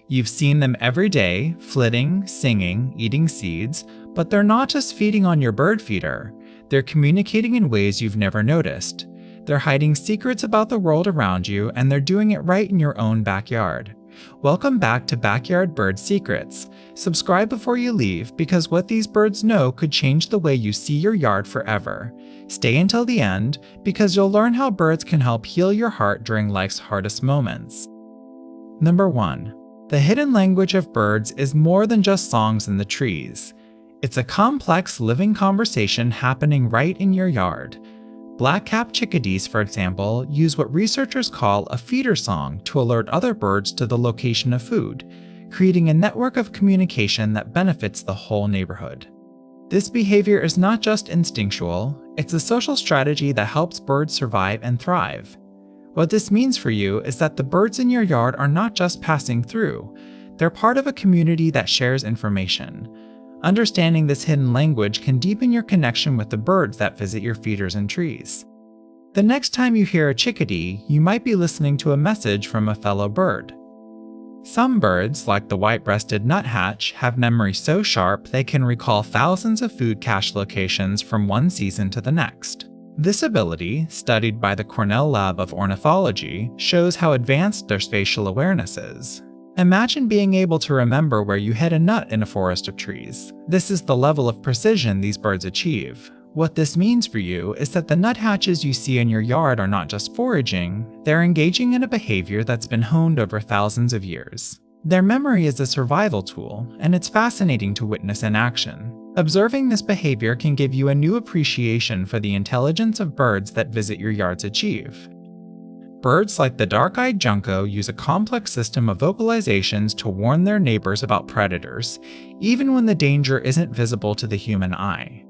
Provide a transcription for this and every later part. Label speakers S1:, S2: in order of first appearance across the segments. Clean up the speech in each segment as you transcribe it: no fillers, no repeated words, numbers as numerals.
S1: You've seen them every day, flitting, singing, eating seeds, but they're not just feeding on your bird feeder. They're communicating in ways you've never noticed. They're hiding secrets about the world around you, and they're doing it right in your own backyard. Welcome back to Backyard Bird Secrets. Subscribe before you leave, because what these birds know could change the way you see your yard forever. Stay until the end, because you'll learn how birds can help heal your heart during life's hardest moments. Number 1. The hidden language of birds is more than just songs in the trees. It's a complex living conversation happening right in your yard. Black-capped chickadees, for example, use what researchers call a feeder song to alert other birds to the location of food, creating a network of communication that benefits the whole neighborhood. This behavior is not just instinctual, it's a social strategy that helps birds survive and thrive. What this means for you is that the birds in your yard are not just passing through, they're part of a community that shares information. Understanding this hidden language can deepen your connection with the birds that visit your feeders and trees. The next time you hear a chickadee, you might be listening to a message from a fellow bird. Some birds, like the white-breasted nuthatch, have memory so sharp they can recall thousands of food cache locations from one season to the next. This ability, studied by the Cornell Lab of Ornithology, shows how advanced their spatial awareness is. Imagine being able to remember where you hid a nut in a forest of trees. This is the level of precision these birds achieve. What this means for you is that the nuthatches you see in your yard are not just foraging, they're engaging in a behavior that's been honed over thousands of years. Their memory is a survival tool, and it's fascinating to witness in action. Observing this behavior can give you a new appreciation for the intelligence of birds that visit your yards achieve. Birds like the dark-eyed junco use a complex system of vocalizations to warn their neighbors about predators, even when the danger isn't visible to the human eye.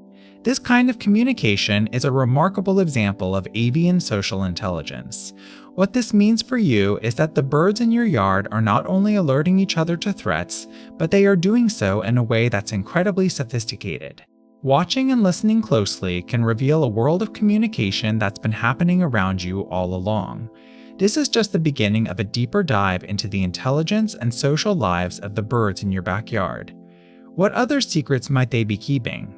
S1: This kind of communication is a remarkable example of avian social intelligence. What this means for you is that the birds in your yard are not only alerting each other to threats, but they are doing so in a way that's incredibly sophisticated. Watching and listening closely can reveal a world of communication that's been happening around you all along. This is just the beginning of a deeper dive into the intelligence and social lives of the birds in your backyard. What other secrets might they be keeping?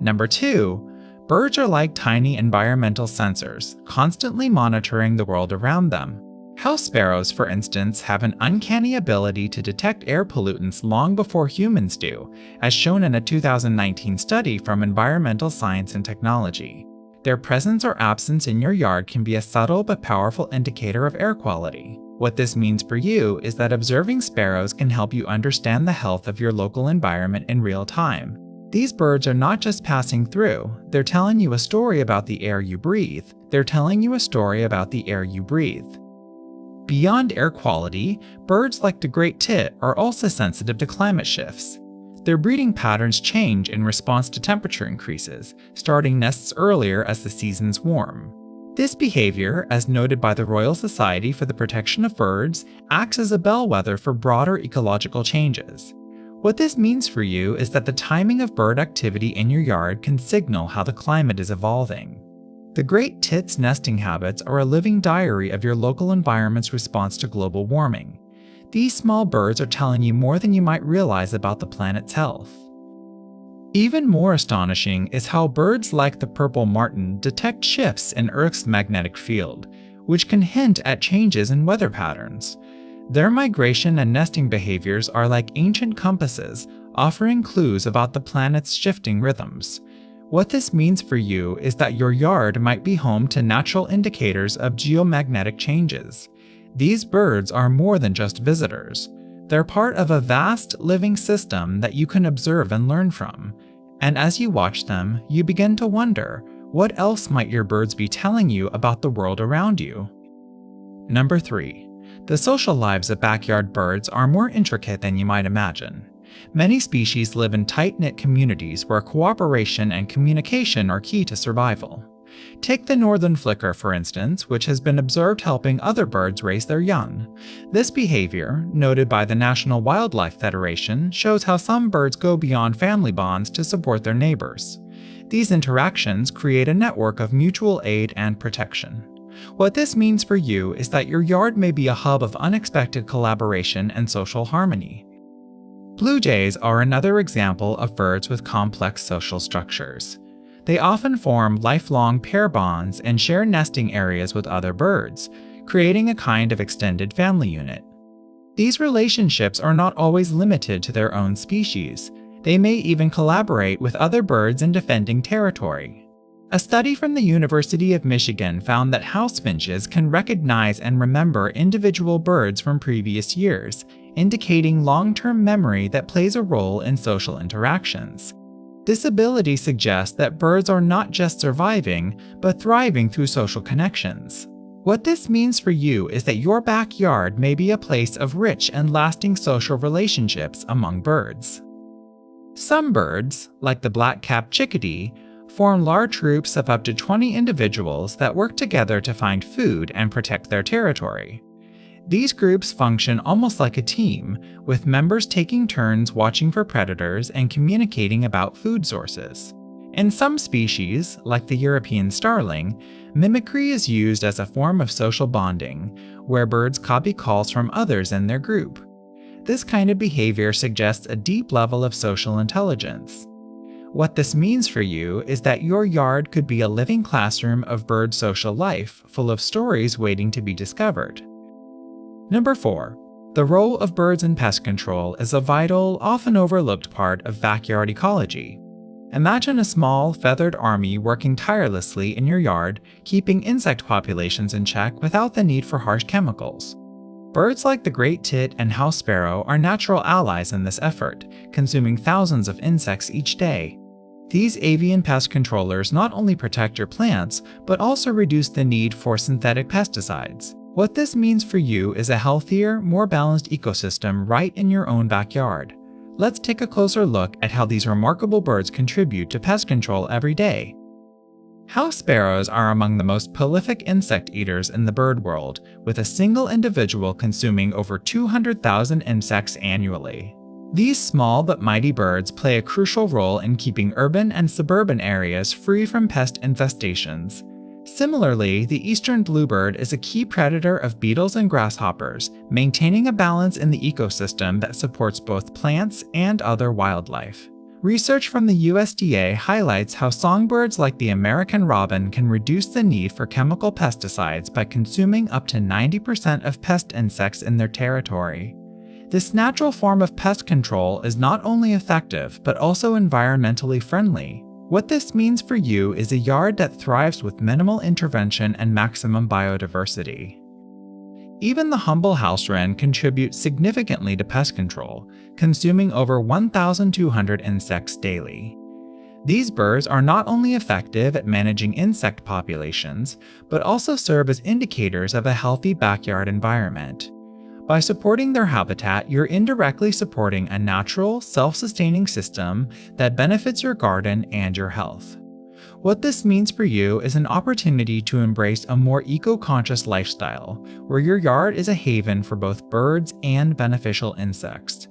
S1: Number 2. Birds are like tiny environmental sensors, constantly monitoring the world around them. House sparrows, for instance, have an uncanny ability to detect air pollutants long before humans do, as shown in a 2019 study from Environmental Science and Technology. Their presence or absence in your yard can be a subtle but powerful indicator of air quality. What this means for you is that observing sparrows can help you understand the health of your local environment in real time. These birds are not just passing through, they're telling you a story about the air you breathe. Beyond air quality, birds like the great tit are also sensitive to climate shifts. Their breeding patterns change in response to temperature increases, starting nests earlier as the seasons warm. This behavior, as noted by the Royal Society for the Protection of Birds, acts as a bellwether for broader ecological changes. What this means for you is that the timing of bird activity in your yard can signal how the climate is evolving. The great tit's nesting habits are a living diary of your local environment's response to global warming. These small birds are telling you more than you might realize about the planet's health. Even more astonishing is how birds like the purple martin detect shifts in Earth's magnetic field, which can hint at changes in weather patterns. Their migration and nesting behaviors are like ancient compasses, offering clues about the planet's shifting rhythms. What this means for you is that your yard might be home to natural indicators of geomagnetic changes. These birds are more than just visitors. They're part of a vast living system that you can observe and learn from. And as you watch them, you begin to wonder, what else might your birds be telling you about the world around you? Number 3. The social lives of backyard birds are more intricate than you might imagine. Many species live in tight-knit communities where cooperation and communication are key to survival. Take the northern flicker, for instance, which has been observed helping other birds raise their young. This behavior, noted by the National Wildlife Federation, shows how some birds go beyond family bonds to support their neighbors. These interactions create a network of mutual aid and protection. What this means for you is that your yard may be a hub of unexpected collaboration and social harmony. Blue jays are another example of birds with complex social structures. They often form lifelong pair bonds and share nesting areas with other birds, creating a kind of extended family unit. These relationships are not always limited to their own species. They may even collaborate with other birds in defending territory. A study from the University of Michigan found that house finches can recognize and remember individual birds from previous years, indicating long-term memory that plays a role in social interactions. This ability suggests that birds are not just surviving, but thriving through social connections. What this means for you is that your backyard may be a place of rich and lasting social relationships among birds. Some birds, like the black-capped chickadee, form large groups of up to 20 individuals that work together to find food and protect their territory. These groups function almost like a team, with members taking turns watching for predators and communicating about food sources. In some species, like the European starling, mimicry is used as a form of social bonding, where birds copy calls from others in their group. This kind of behavior suggests a deep level of social intelligence. What this means for you is that your yard could be a living classroom of bird social life, full of stories waiting to be discovered. Number 4. The role of birds in pest control is a vital, often overlooked part of backyard ecology. Imagine a small, feathered army working tirelessly in your yard, keeping insect populations in check without the need for harsh chemicals. Birds like the great tit and house sparrow are natural allies in this effort, consuming thousands of insects each day. These avian pest controllers not only protect your plants, but also reduce the need for synthetic pesticides. What this means for you is a healthier, more balanced ecosystem right in your own backyard. Let's take a closer look at how these remarkable birds contribute to pest control every day. House sparrows are among the most prolific insect eaters in the bird world, with a single individual consuming over 200,000 insects annually. These small but mighty birds play a crucial role in keeping urban and suburban areas free from pest infestations. Similarly, the eastern bluebird is a key predator of beetles and grasshoppers, maintaining a balance in the ecosystem that supports both plants and other wildlife. Research from the USDA highlights how songbirds like the American robin can reduce the need for chemical pesticides by consuming up to 90% of pest insects in their territory. This natural form of pest control is not only effective, but also environmentally friendly. What this means for you is a yard that thrives with minimal intervention and maximum biodiversity. Even the humble house wren contributes significantly to pest control, consuming over 1,200 insects daily. These birds are not only effective at managing insect populations, but also serve as indicators of a healthy backyard environment. By supporting their habitat, you're indirectly supporting a natural, self-sustaining system that benefits your garden and your health. What this means for you is an opportunity to embrace a more eco-conscious lifestyle, where your yard is a haven for both birds and beneficial insects.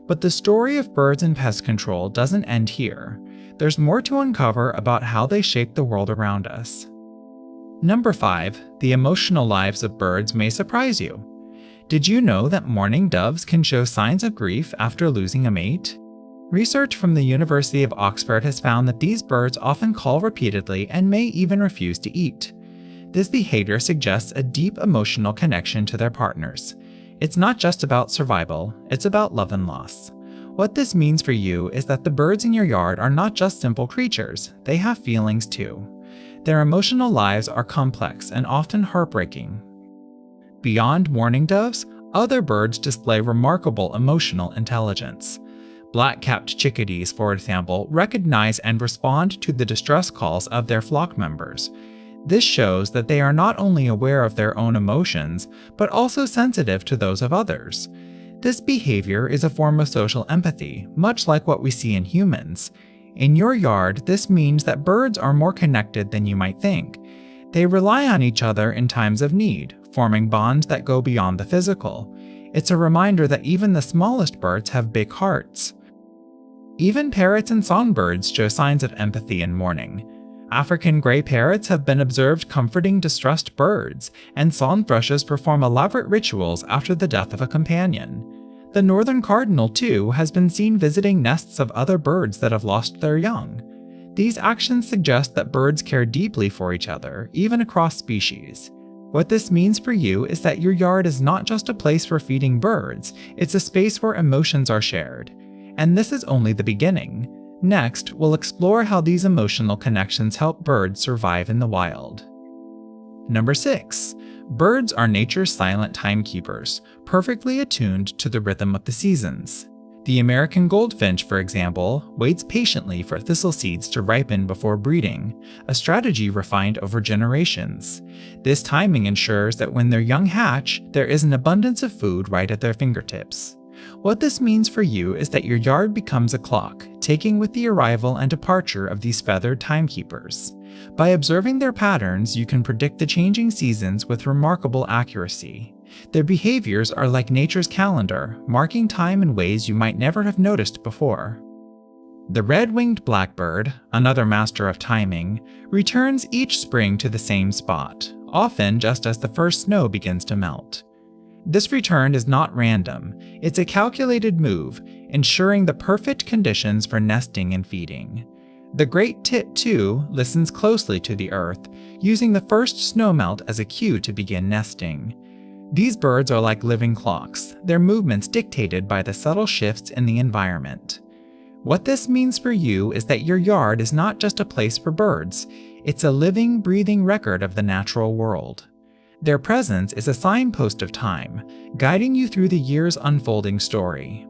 S1: But the story of birds and pest control doesn't end here. There's more to uncover about how they shape the world around us. Number 5. The emotional lives of birds may surprise you. Did you know that mourning doves can show signs of grief after losing a mate? Research from the University of Oxford has found that these birds often call repeatedly and may even refuse to eat. This behavior suggests a deep emotional connection to their partners. It's not just about survival, it's about love and loss. What this means for you is that the birds in your yard are not just simple creatures, they have feelings too. Their emotional lives are complex and often heartbreaking. Beyond mourning doves, other birds display remarkable emotional intelligence. Black-capped chickadees, for example, recognize and respond to the distress calls of their flock members. This shows that they are not only aware of their own emotions, but also sensitive to those of others. This behavior is a form of social empathy, much like what we see in humans. In your yard, this means that birds are more connected than you might think. They rely on each other in times of need, forming bonds that go beyond the physical. It's a reminder that even the smallest birds have big hearts. Even parrots and songbirds show signs of empathy and mourning. African gray parrots have been observed comforting distressed birds, and song thrushes perform elaborate rituals after the death of a companion. The northern cardinal, too, has been seen visiting nests of other birds that have lost their young. These actions suggest that birds care deeply for each other, even across species. What this means for you is that your yard is not just a place for feeding birds, it's a space where emotions are shared. And this is only the beginning. Next, we'll explore how these emotional connections help birds survive in the wild. Number 6. Birds are nature's silent timekeepers, perfectly attuned to the rhythm of the seasons. The American goldfinch, for example, waits patiently for thistle seeds to ripen before breeding, a strategy refined over generations. This timing ensures that when their young hatch, there is an abundance of food right at their fingertips. What this means for you is that your yard becomes a clock, ticking with the arrival and departure of these feathered timekeepers. By observing their patterns, you can predict the changing seasons with remarkable accuracy. Their behaviors are like nature's calendar, marking time in ways you might never have noticed before. The red-winged blackbird, another master of timing, returns each spring to the same spot, often just as the first snow begins to melt. This return is not random, it's a calculated move, ensuring the perfect conditions for nesting and feeding. The great tit, too, listens closely to the earth, using the first snowmelt as a cue to begin nesting. These birds are like living clocks, their movements dictated by the subtle shifts in the environment. What this means for you is that your yard is not just a place for birds, it's a living, breathing record of the natural world. Their presence is a signpost of time, guiding you through the year's unfolding story.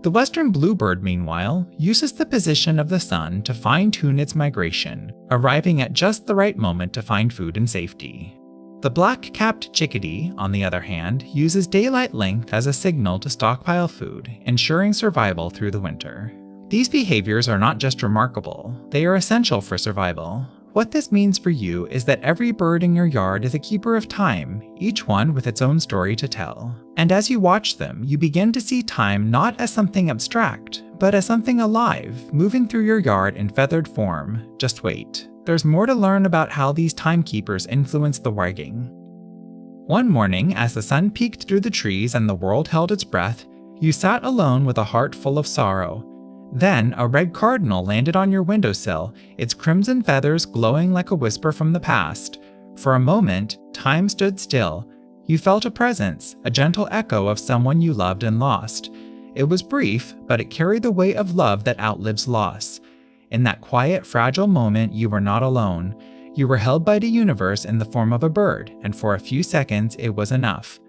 S1: The western bluebird, meanwhile, uses the position of the sun to fine-tune its migration, arriving at just the right moment to find food and safety. The black-capped chickadee, on the other hand, uses daylight length as a signal to stockpile food, ensuring survival through the winter. These behaviors are not just remarkable, they are essential for survival. What this means for you is that every bird in your yard is a keeper of time, each one with its own story to tell. And as you watch them, you begin to see time not as something abstract, but as something alive, moving through your yard in feathered form. Just wait. There's more to learn about how these timekeepers influence the wagging. One morning, as the sun peeked through the trees and the world held its breath, you sat alone with a heart full of sorrow. Then, a red cardinal landed on your windowsill, its crimson feathers glowing like a whisper from the past. For a moment, time stood still. You felt a presence, a gentle echo of someone you loved and lost. It was brief, but it carried the weight of love that outlives loss. In that quiet, fragile moment, you were not alone. You were held by the universe in the form of a bird, and for a few seconds, it was enough.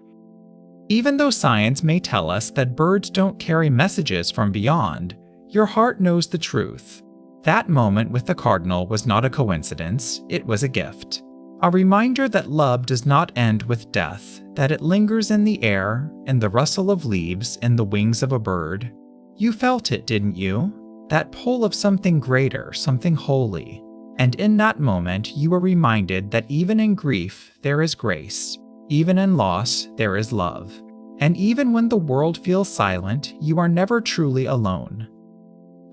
S1: Even though science may tell us that birds don't carry messages from beyond, your heart knows the truth. That moment with the cardinal was not a coincidence, it was a gift. A reminder that love does not end with death, that it lingers in the air, in the rustle of leaves, in the wings of a bird. You felt it, didn't you? That pull of something greater, something holy. And in that moment, you were reminded that even in grief, there is grace. Even in loss, there is love. And even when the world feels silent, you are never truly alone.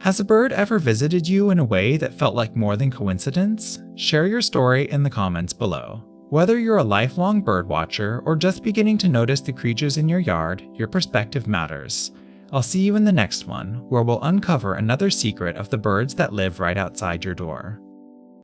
S1: Has a bird ever visited you in a way that felt like more than coincidence? Share your story in the comments below. Whether you're a lifelong bird watcher or just beginning to notice the creatures in your yard, your perspective matters. I'll see you in the next one, where we'll uncover another secret of the birds that live right outside your door.